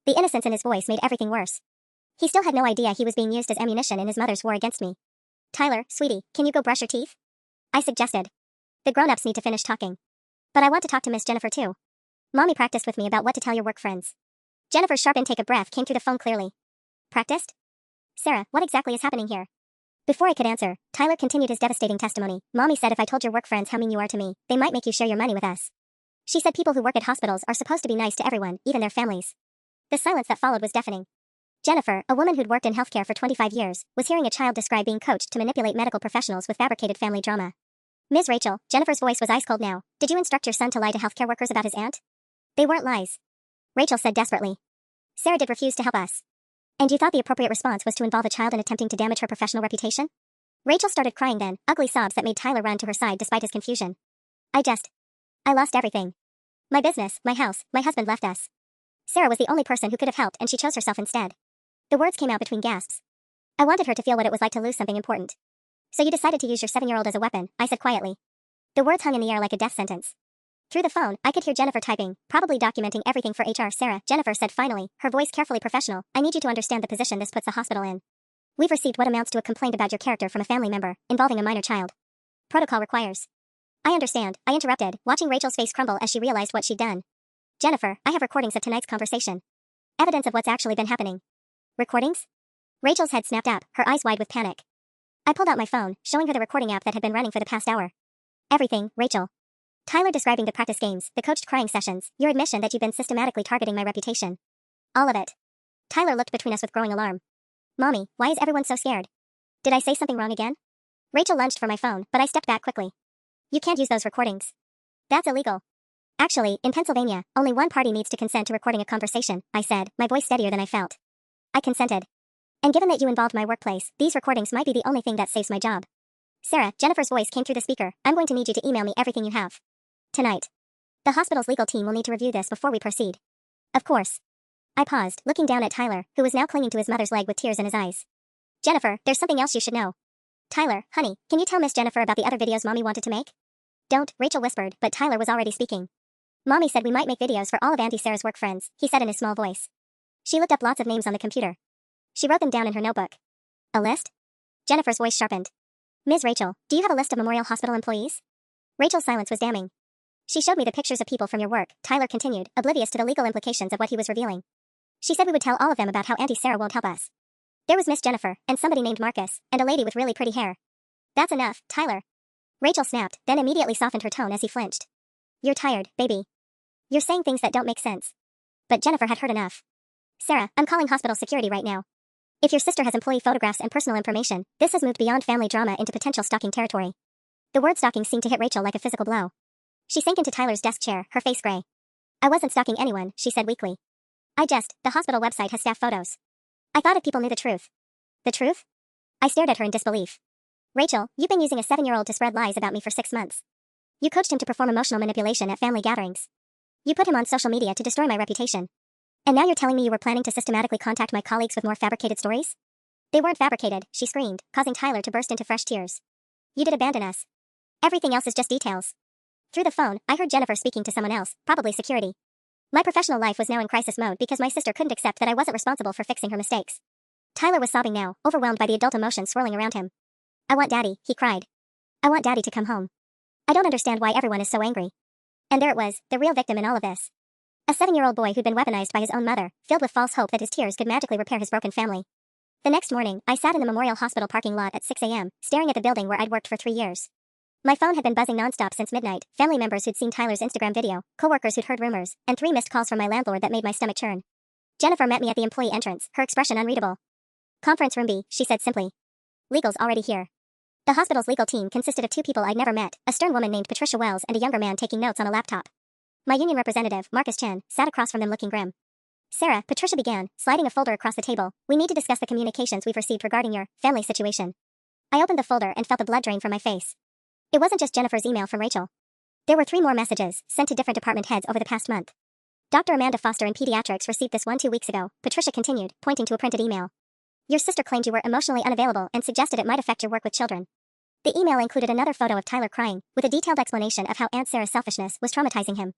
The innocence in his voice made everything worse. He still had no idea he was being used as ammunition in his mother's war against me. Tyler, sweetie, can you go brush your teeth? I suggested. The grown-ups need to finish talking. But I want to talk to Miss Jennifer too. Mommy practiced with me about what to tell your work friends. Jennifer's sharp intake of breath came through the phone clearly. Practiced? Sarah, what exactly is happening here? Before I could answer, Tyler continued his devastating testimony. Mommy said if I told your work friends how mean you are to me, they might make you share your money with us. She said people who work at hospitals are supposed to be nice to everyone, even their families. The silence that followed was deafening. Jennifer, a woman who'd worked in healthcare for 25 years, was hearing a child describe being coached to manipulate medical professionals with fabricated family drama. Ms. Rachel, Jennifer's voice was ice cold now. Did you instruct your son to lie to healthcare workers about his aunt? They weren't lies. Rachel said desperately. Sarah did refuse to help us. And you thought the appropriate response was to involve a child in attempting to damage her professional reputation? Rachel started crying then, ugly sobs that made Tyler run to her side despite his confusion. I lost everything. My business, my house, my husband left us. Sarah was the only person who could have helped and she chose herself instead. The words came out between gasps. I wanted her to feel what it was like to lose something important. So you decided to use your 7-year-old as a weapon, I said quietly. The words hung in the air like a death sentence. Through the phone, I could hear Jennifer typing, probably documenting everything for HR. Sarah, Jennifer said finally, her voice carefully professional, I need you to understand the position this puts the hospital in. We've received what amounts to a complaint about your character from a family member, involving a minor child. Protocol requires. I understand, I interrupted, watching Rachel's face crumble as she realized what she'd done. Jennifer, I have recordings of tonight's conversation. Evidence of what's actually been happening. Recordings? Rachel's head snapped up, her eyes wide with panic. I pulled out my phone, showing her the recording app that had been running for the past hour. Everything, Rachel. Tyler describing the practice games, the coached crying sessions, your admission that you've been systematically targeting my reputation. All of it. Tyler looked between us with growing alarm. Mommy, why is everyone so scared? Did I say something wrong again? Rachel lunged for my phone, but I stepped back quickly. You can't use those recordings. That's illegal. Actually, in Pennsylvania, only one party needs to consent to recording a conversation, I said, my voice steadier than I felt. I consented. And given that you involved my workplace, these recordings might be the only thing that saves my job. Sarah, Jennifer's voice came through the speaker, I'm going to need you to email me everything you have. Tonight. The hospital's legal team will need to review this before we proceed. Of course. I paused, looking down at Tyler, who was now clinging to his mother's leg with tears in his eyes. Jennifer, there's something else you should know. Tyler, honey, can you tell Miss Jennifer about the other videos Mommy wanted to make? Don't, Rachel whispered, but Tyler was already speaking. Mommy said we might make videos for all of Auntie Sarah's work friends, he said in his small voice. She looked up lots of names on the computer. She wrote them down in her notebook. A list? Jennifer's voice sharpened. Ms. Rachel, do you have a list of Memorial Hospital employees? Rachel's silence was damning. She showed me the pictures of people from your work, Tyler continued, oblivious to the legal implications of what he was revealing. She said we would tell all of them about how Auntie Sarah won't help us. There was Miss Jennifer, and somebody named Marcus, and a lady with really pretty hair. That's enough, Tyler. Rachel snapped, then immediately softened her tone as he flinched. You're tired, baby. You're saying things that don't make sense. But Jennifer had heard enough. Sarah, I'm calling hospital security right now. If your sister has employee photographs and personal information, this has moved beyond family drama into potential stalking territory. The word stalking seemed to hit Rachel like a physical blow. She sank into Tyler's desk chair, her face gray. I wasn't stalking anyone, she said weakly. The hospital website has staff photos. I thought if people knew the truth. The truth? I stared at her in disbelief. Rachel, you've been using a 7-year-old to spread lies about me for 6 months. You coached him to perform emotional manipulation at family gatherings. You put him on social media to destroy my reputation. And now you're telling me you were planning to systematically contact my colleagues with more fabricated stories? They weren't fabricated, she screamed, causing Tyler to burst into fresh tears. You did abandon us. Everything else is just details. Through the phone, I heard Jennifer speaking to someone else, probably security. My professional life was now in crisis mode because my sister couldn't accept that I wasn't responsible for fixing her mistakes. Tyler was sobbing now, overwhelmed by the adult emotions swirling around him. I want Daddy, he cried. I want Daddy to come home. I don't understand why everyone is so angry. And there it was, the real victim in all of this. A 7-year-old boy who'd been weaponized by his own mother, filled with false hope that his tears could magically repair his broken family. The next morning, I sat in the Memorial Hospital parking lot at 6 a.m., staring at the building where I'd worked for 3 years. My phone had been buzzing nonstop since midnight, family members who'd seen Tyler's Instagram video, coworkers who'd heard rumors, and 3 missed calls from my landlord that made my stomach churn. Jennifer met me at the employee entrance, her expression unreadable. Conference room B, she said simply. Legal's already here. The hospital's legal team consisted of 2 people I'd never met, a stern woman named Patricia Wells and a younger man taking notes on a laptop. My union representative, Marcus Chen, sat across from them looking grim. Sarah, Patricia began, sliding a folder across the table. We need to discuss the communications we've received regarding your family situation. I opened the folder and felt the blood drain from my face. It wasn't just Jennifer's email from Rachel. There were 3 more messages, sent to different department heads over the past month. Dr. Amanda Foster in pediatrics received this one 2 weeks ago, Patricia continued, pointing to a printed email. Your sister claimed you were emotionally unavailable and suggested it might affect your work with children. The email included another photo of Tyler crying, with a detailed explanation of how Aunt Sarah's selfishness was traumatizing him.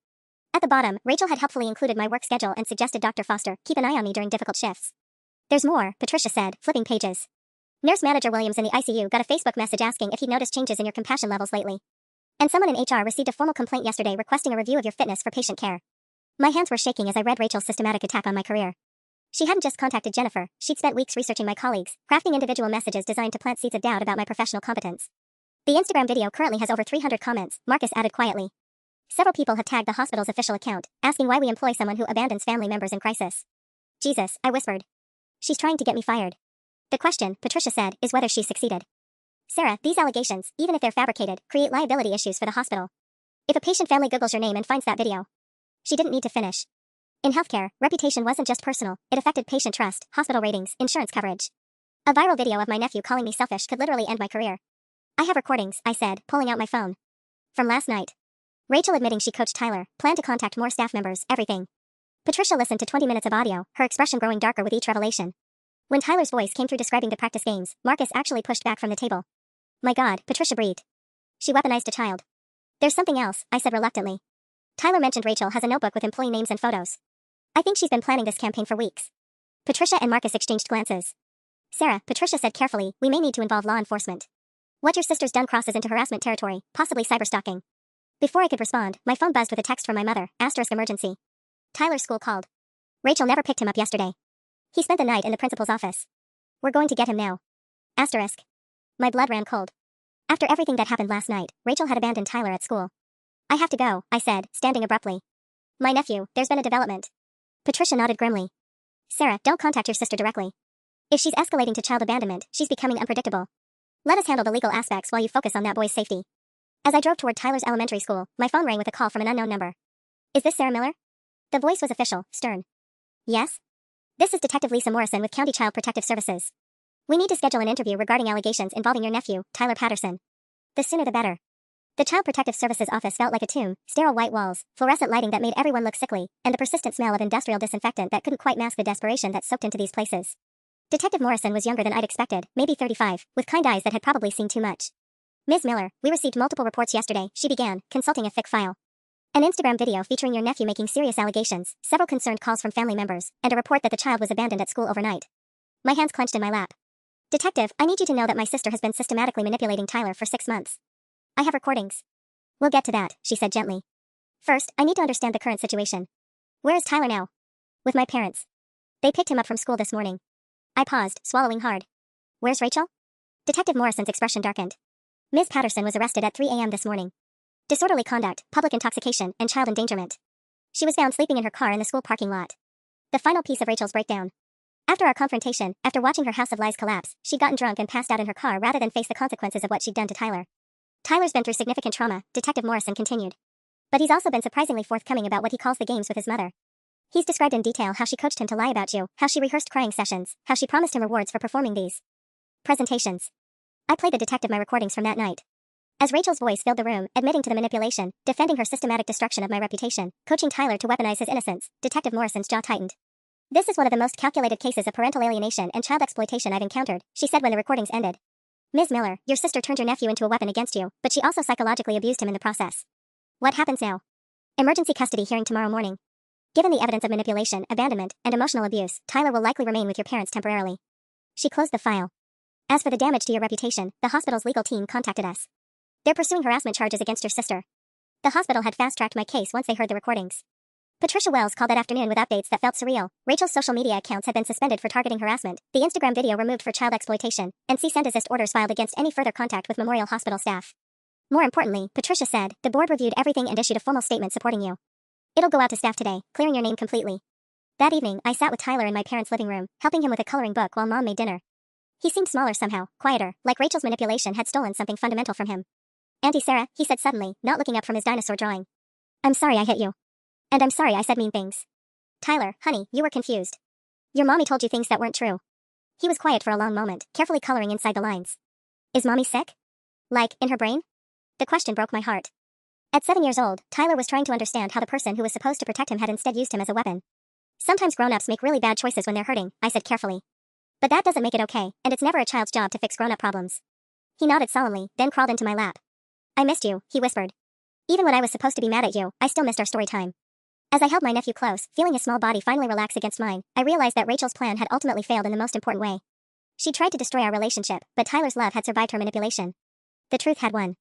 At the bottom, Rachel had helpfully included my work schedule and suggested Dr. Foster keep an eye on me during difficult shifts. There's more, Patricia said, flipping pages. Nurse Manager Williams in the ICU got a Facebook message asking if he'd noticed changes in your compassion levels lately. And someone in HR received a formal complaint yesterday requesting a review of your fitness for patient care. My hands were shaking as I read Rachel's systematic attack on my career. She hadn't just contacted Jennifer, she'd spent weeks researching my colleagues, crafting individual messages designed to plant seeds of doubt about my professional competence. The Instagram video currently has over 300 comments, Marcus added quietly. Several people have tagged the hospital's official account, asking why we employ someone who abandons family members in crisis. Jesus, I whispered. She's trying to get me fired. The question, Patricia said, is whether she's succeeded. Sarah, these allegations, even if they're fabricated, create liability issues for the hospital. If a patient family Googles your name and finds that video. She didn't need to finish. In healthcare, reputation wasn't just personal, it affected patient trust, hospital ratings, insurance coverage. A viral video of my nephew calling me selfish could literally end my career. I have recordings, I said, pulling out my phone. From last night. Rachel admitting she coached Tyler, planned to contact more staff members, everything. Patricia listened to 20 minutes of audio, her expression growing darker with each revelation. When Tyler's voice came through describing the practice games, Marcus actually pushed back from the table. My God, Patricia breathed. She weaponized a child. There's something else, I said reluctantly. Tyler mentioned Rachel has a notebook with employee names and photos. I think she's been planning this campaign for weeks. Patricia and Marcus exchanged glances. Sarah, Patricia said carefully, we may need to involve law enforcement. What your sister's done crosses into harassment territory, possibly cyberstalking. Before I could respond, my phone buzzed with a text from my mother, *emergency. Tyler's school called. Rachel never picked him up yesterday. He spent the night in the principal's office. We're going to get him now. *. My blood ran cold. After everything that happened last night, Rachel had abandoned Tyler at school. I have to go, I said, standing abruptly. My nephew, there's been a development. Patricia nodded grimly. Sarah, don't contact your sister directly. If she's escalating to child abandonment, she's becoming unpredictable. Let us handle the legal aspects while you focus on that boy's safety. As I drove toward Tyler's elementary school, my phone rang with a call from an unknown number. Is this Sarah Miller? The voice was official, stern. Yes? This is Detective Lisa Morrison with County Child Protective Services. We need to schedule an interview regarding allegations involving your nephew, Tyler Patterson. The sooner the better. The Child Protective Services office felt like a tomb, sterile white walls, fluorescent lighting that made everyone look sickly, and the persistent smell of industrial disinfectant that couldn't quite mask the desperation that soaked into these places. Detective Morrison was younger than I'd expected, maybe 35, with kind eyes that had probably seen too much. Ms. Miller, we received multiple reports yesterday, she began, consulting a thick file. An Instagram video featuring your nephew making serious allegations, several concerned calls from family members, and a report that the child was abandoned at school overnight. My hands clenched in my lap. Detective, I need you to know that my sister has been systematically manipulating Tyler for 6 months. I have recordings. We'll get to that, she said gently. First, I need to understand the current situation. Where is Tyler now? With my parents. They picked him up from school this morning. I paused, swallowing hard. Where's Rachel? Detective Morrison's expression darkened. Ms. Patterson was arrested at 3 a.m. this morning. Disorderly conduct, public intoxication, and child endangerment. She was found sleeping in her car in the school parking lot. The final piece of Rachel's breakdown. After our confrontation, after watching her house of lies collapse, she'd gotten drunk and passed out in her car rather than face the consequences of what she'd done to Tyler. Tyler's been through significant trauma, Detective Morrison continued. But he's also been surprisingly forthcoming about what he calls the games with his mother. He's described in detail how she coached him to lie about you, how she rehearsed crying sessions, how she promised him rewards for performing these presentations. I played the detective my recordings from that night. As Rachel's voice filled the room, admitting to the manipulation, defending her systematic destruction of my reputation, coaching Tyler to weaponize his innocence, Detective Morrison's jaw tightened. This is one of the most calculated cases of parental alienation and child exploitation I've encountered, she said when the recordings ended. Ms. Miller, your sister turned your nephew into a weapon against you, but she also psychologically abused him in the process. What happens now? Emergency custody hearing tomorrow morning. Given the evidence of manipulation, abandonment, and emotional abuse, Tyler will likely remain with your parents temporarily. She closed the file. As for the damage to your reputation, the hospital's legal team contacted us. They're pursuing harassment charges against your sister. The hospital had fast-tracked my case once they heard the recordings. Patricia Wells called that afternoon with updates that felt surreal. Rachel's social media accounts had been suspended for targeting harassment, the Instagram video removed for child exploitation, and cease and desist orders filed against any further contact with Memorial Hospital staff. More importantly, Patricia said, the board reviewed everything and issued a formal statement supporting you. It'll go out to staff today, clearing your name completely. That evening, I sat with Tyler in my parents' living room, helping him with a coloring book while Mom made dinner. He seemed smaller somehow, quieter, like Rachel's manipulation had stolen something fundamental from him. Auntie Sarah, he said suddenly, not looking up from his dinosaur drawing. I'm sorry I hit you. And I'm sorry I said mean things. Tyler, honey, you were confused. Your mommy told you things that weren't true. He was quiet for a long moment, carefully coloring inside the lines. Is mommy sick? Like, in her brain? The question broke my heart. At 7 years old, Tyler was trying to understand how the person who was supposed to protect him had instead used him as a weapon. Sometimes grown-ups make really bad choices when they're hurting, I said carefully. But that doesn't make it okay, and it's never a child's job to fix grown-up problems. He nodded solemnly, then crawled into my lap. I missed you, he whispered. Even when I was supposed to be mad at you, I still missed our story time. As I held my nephew close, feeling his small body finally relax against mine, I realized that Rachel's plan had ultimately failed in the most important way. She tried to destroy our relationship, but Tyler's love had survived her manipulation. The truth had won.